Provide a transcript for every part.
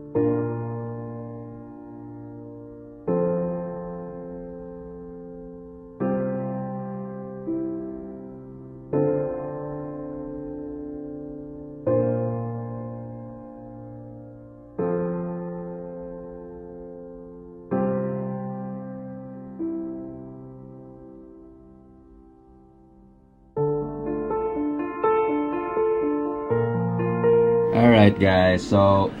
Alright guys, so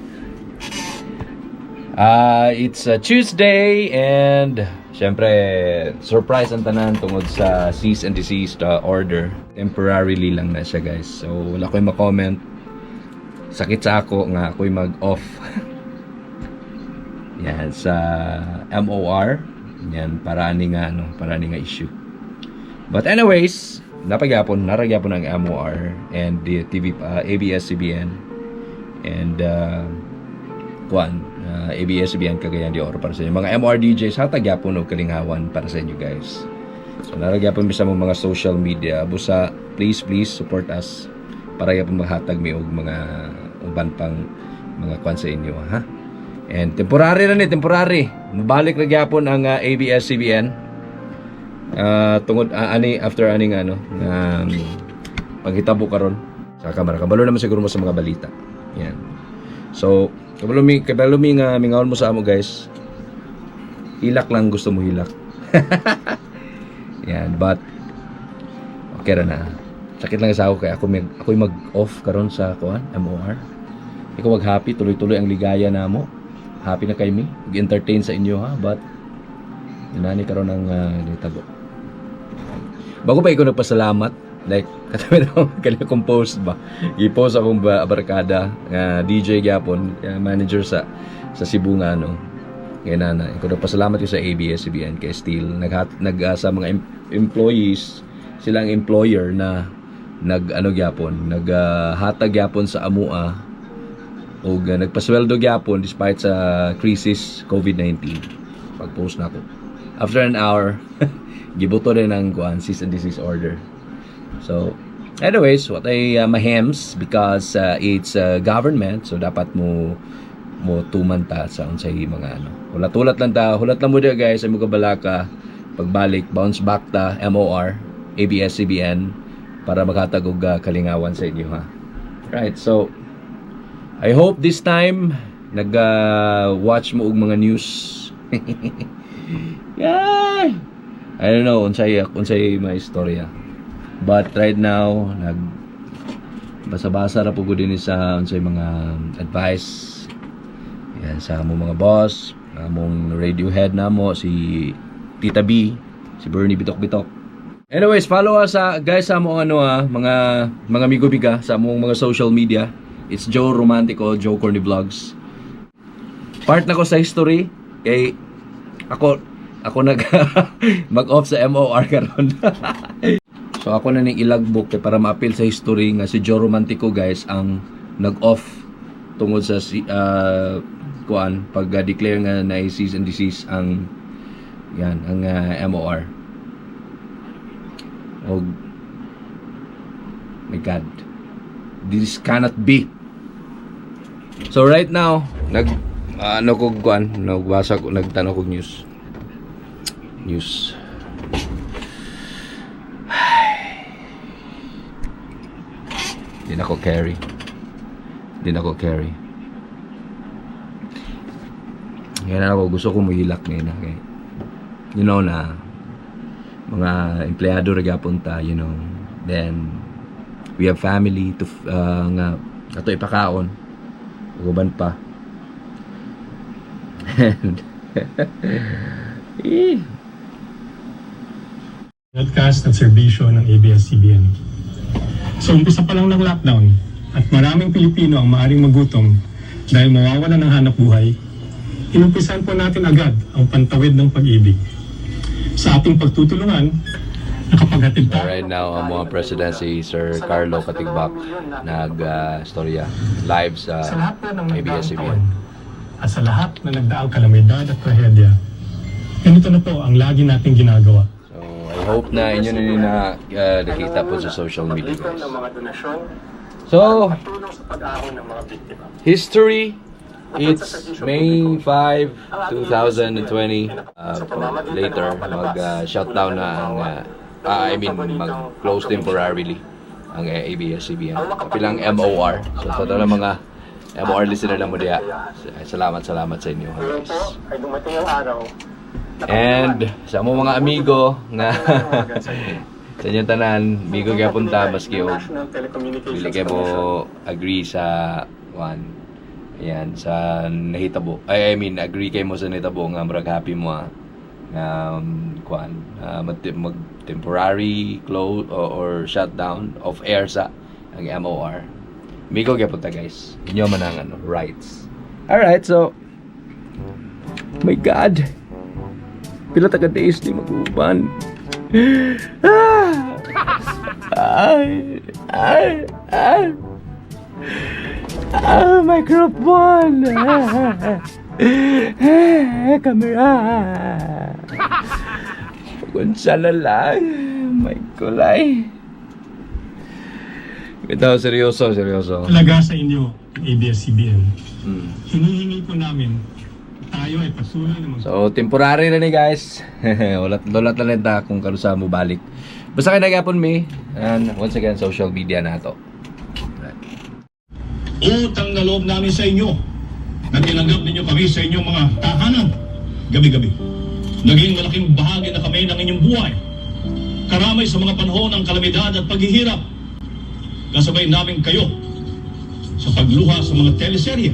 it's a Tuesday and syempre surprise ang tanan tungod sa cease and desist order. Temporarily lang na siya guys. So wala ko'y ma-comment. Sakit sa ako nga ako'y mag-off. Yan sa MOR. Yan para ni nga issue. But anyways, napagyapon ang MOR and the TV ABS-CBN and ABS-CBN Cagayan de Oro para sa inyo. Mga MR DJs, hatagyapon o kalinghawan para sa inyo guys. So naragyapon mi sa mga social media. Busa, please support us para yapon maghatag mi og mga uban pang mga kwan sa inyo ha. And temporary mabalik ra gyapon ang ABS-CBN tungod after aning paghitabo karon sa kamera. Kabalo naman siguro mo sa mga balita. Yan. So, kabalo mi nga mingaon mo sa amo guys. Hilak lang gusto mo hilak. Yan, but okay ra na. Sakit lang sa ako kay ako'y mag-off karon sa kuan MOR. Ikaw wag happy tuloy-tuloy ang ligaya namo. Happy na kay mi. Mag-entertain sa inyo ha, but inani karon ang nitabo. Bago pa ikaw nagpasalamat, like katabi na kanya kong post ba, i-post akong barkada DJ gyapon, manager sa Cebu nga kaya nana ikaw nagpasalamat ko sa ABS-CBN kay still sa mga employees sila ang employer na naghatag gyapon sa amua o nagpasweldo gyapon despite sa crisis COVID-19. Pag-post na ko after an hour gibuto din ang cease and desist order. So, anyways, what I mahems because it's government, so dapat mo tumanta sa unsay mga Hulat-hulat lang mo dia guys, ay mo kabalaka pagbalik bounce back ta MOR, ABS-CBN para maghatag og kalingawan sa inyo ha. Right, so I hope this time watch mo og mga news. Yay! I don't know unsay may istorya. But right now, basa-basa ra po ko din sa unsay mga advice. Yan sa among mga boss, among Radiohead namo si Tita B, si Bernie Bitok. Anyways, follow us guys sa among mga amigo biga sa among mga social media. It's Joe Romantico, Joe Corny Vlogs. Part na ko sa history kay ako mag-off sa MOR karon. So ako na ning ilagbok para ma-appeal sa history nga si Joe Romantico guys ang nag-off tungod sa pag-declare nga na cease and desist ang MOR. Oh my God, this cannot be. So right now nagbasa ko, nagtanaw ko news. Di na ako carry. Ngayon ako gusto ko muhilak ngayon okay? You know na mga empleyado rin punta, you know. Then we have family to nga ato ipakaon uban pa. Broadcast at serbisyo ng ABS-CBN. So umpisa pa lang ng lockdown at maraming Pilipino ang maaring magutom dahil mawawalan ng hanap buhay, inumpisan po natin agad ang pantawid ng pag-ibig. Sa ating pagtutulungan, nakapaghatid tayo. Right now, ang mga presidency, Sir Carlo Katigbak, nag-storya live sa ABS-CBN. At sa lahat na nagdaang kalamidad at trahedya, ganito na po ang lagi nating ginagawa. I hope na inyo na nakita po sa social media guys. So, history It's May 5, 2020. Later, mag-shutdown na ang, mag-close temporarily ang ABS-CBN. Kapilang MOR. So, sa ito ng mga MOR listener lang mo diya. Salamat sa inyo. Guys. And sa mo mga amigo nga sa inyong tanan, amigo kaya punta maski o pili kayo mo agree sa ayan, sa nahitabo. Agree kayo mo sa nahitabo nga murag happy mo mag-temporary close or shutdown of air sa ang MOR. Amigo kaya punta guys. Inyo man ang rights. Alright, so my God. Pila taga days di mag-uban. My group 1. Camera. Kunsa na lang. My kulay. Ito, seryoso. Talaga sa inyo, ABS-CBN. Hinihingi po namin tayo ay patuloy naman. So, temporary na ni guys. Ulat lang nita kung karusa mo balik. Basta kayo nagapon me. And once again, social media na to. Utang na loob namin sa inyo na tinanggap ninyo kami sa inyong mga tahanan gabi-gabi. Naging malaking bahagi na kami ng inyong buhay. Karamay sa mga panahon ng kalamidad at paghihirap. Kasabay namin kayo sa pagluha sa mga teleserye.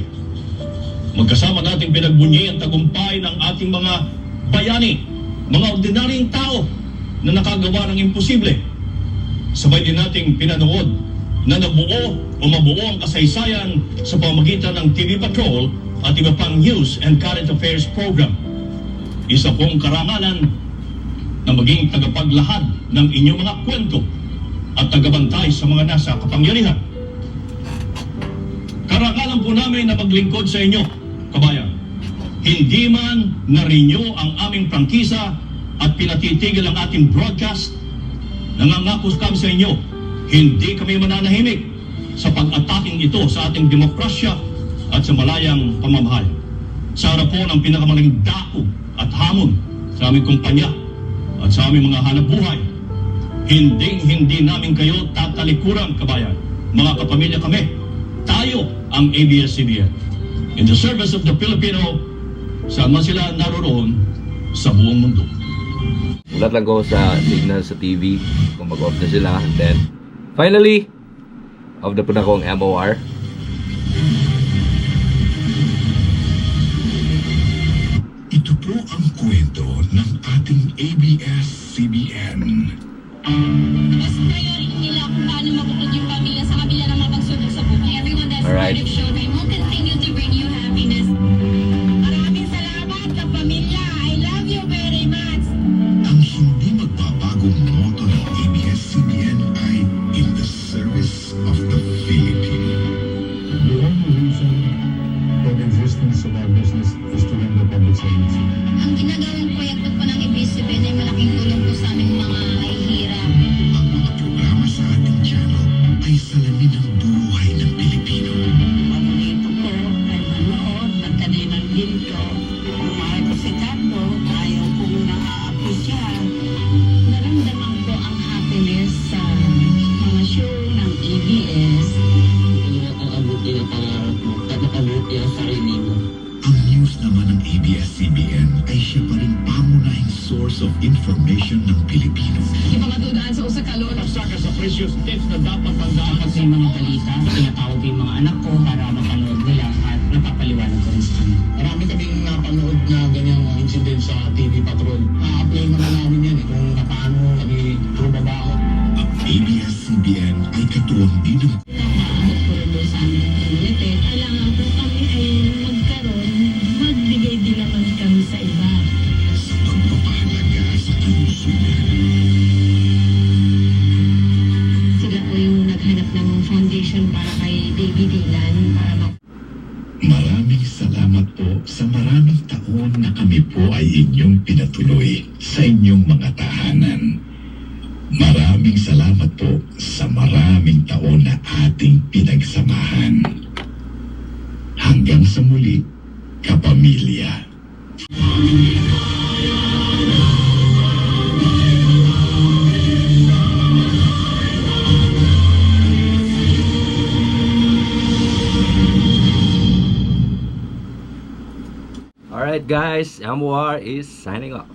Magkasama nating pinagbunyi ang tagumpay ng ating mga bayani, mga ordinaryong tao na nakagawa ng imposible. Sabay din nating pinanood na nabuo o mabuo ang kasaysayan sa pamamagitan ng TV Patrol at iba pang news and current affairs program. Isa pong karangalan na maging tagapaglahad ng inyong mga kwento at tagabantay sa mga nasa kapangyarihan. Karangalan po namin na maglingkod sa inyo, kabayan. Hindi man na-renew ang aming prangkisa at pinatitigil ang ating broadcast, nangangako kami sa inyo, hindi kami mananahimik sa pag-ataking ito sa ating demokrasya at sa malayang pamamahal. Sa harap po ng pinakamalaking dako at hamon sa aming kumpanya at sa aming mga hanapbuhay, hindi namin kayo tatalikuran, kabayan. Mga kapamilya kami, tayo ang ABS-CBN. In the service of the Filipino, saan man sila naroroon sa buong mundo. Ulat lang ko sa signal sa TV kung mag-off na sila. And then, finally, off na po na akong MOR. Ito po ang kwento ng ating ABS-CBN. Mas priority nila kung paano mabukod yung pamilya sa kabila ng mga pagsubok sa buhay. Everyone that's part of show, they will continue to bring you happiness. Maraming salamat sa pamilya. I love you very much. Ang hindi magbabagong motto ng ABS-CBN ay in the service of the Filipino. The only reason for the existence of our business is to render public service. Ang ginagawang proyekto po ng ABS-CBN ay malaking tulong po sa aming mga kahihirap. Ang mga programa sa ating channel ay salamin ng buhay ng Pilipino. Paborito ko ay manood ng kaninang ginto. Kung mahal ko si Tato, ayaw kong naaapi siya. Naramdaman ko ang happiness sa mga show ng ABS. Ang abuti na pangarap mo at nakabuti ang sarili mo. Ang news naman ng ABS-CBN ay siya pa rin pangunahing source of information ng Pilipino. Di ba matudaan sa usakalo? Pagsaka sa precious tips na dapat tandaan Kapag may mga balita, pinatawag ko yung mga anak ko para mapanood nila at napapaliwanag ko rin sa kanila. Marami kaming napanood na ganyang incident sa TV Patrol. Na-apply naman namin yan kung paano kami trumabaho. Ang ABS-CBN ay katuwang din ng Napaabot ko rin doon sa aming community. Kailangan po kami ay magkaroon, magbigay din naman kami sa iba. sa pagpapahalaga sa kalusugan. Sila po yung naghanap ng foundation para kay David Dylan para Maraming salamat po sa maraming taon na kami po ay inyong pinatuloy sa inyong mga tahanan. Maraming salamat po sa maraming taon na ating pinagsamahan. Hanggang sa muli, kapamilya. Alright guys, Amuar is signing off.